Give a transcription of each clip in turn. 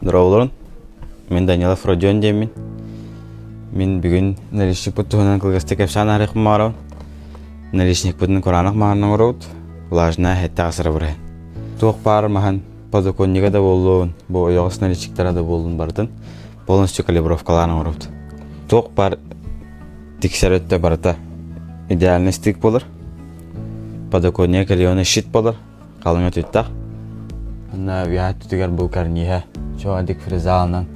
Дроулорун. Мен Данила Фродион деймін. Мен бүгін наличник бұттығынан кылғысты кәпсаны арық мағарауын. Наличник бұттың құранық мағарының ұрауд. Влажына хәтті ғасыры бұры. Туық бары маған подоконнига да болуын, бұл ойоғыс наличниктара да болуын бардың. Полностью калибровкаларының ұрауд. Туық бар тексер өтті барыта. Идеальный стик болыр. Подоконнига калионы шит болыр. Қалың өт өттіқ. Ана вият түтігер бұл карниха. Çoğadik frizalından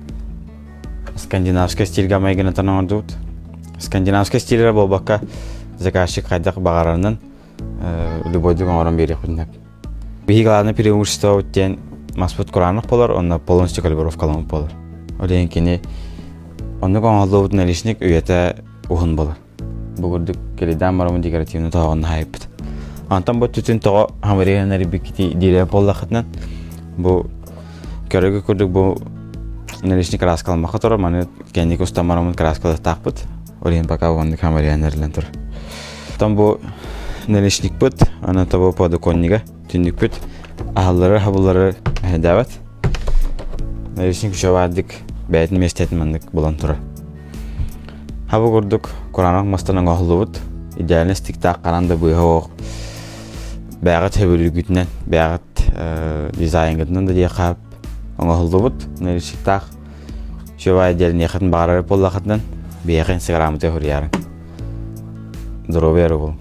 skandinavska stilga maygını tanıdığıt. Skandinavska stilere bol bakka zakarşı kaydak bağarlarından любойдuk oran beri kudnak. Bihigalarını преимущество өттен маспут Kur'anlık болар, онна полностью калибровкаланып болар. Олен кені онны коңалдыбыт наличник үйете ухын болар. Бүгүрдүк келеден марамын декоративны тоғын хайыппыт. Антан бұл түтін тоғы хамарияны рибикити дейле болдақытынан бұл Körüge kurduk bu наличник краскалмаққа тұрыр, маны кәндік ұстамарамын краскалы тақпыт. Олен пока онды камериян әрлен тұр. Там бұл наличник бұд, ана табы подоконнига түндік бұд. Ағылары, хабылары әдәват. Наличник үшавадық бәйтін местетін мандық болан тұрыр. Хабы құрдық Құранақ мастының оғылы бұд. Идеаліне стиктақ қаранды бұйға оқ. Бәғыт әбілігітінен, бәғыт дизайнгітінен де қап. Оңғылды бұд, наличниктақ шөбай делін еқетін бағарары болақытынан бейеқен сығырамыте хүрярын. Дұру бәрі бұл.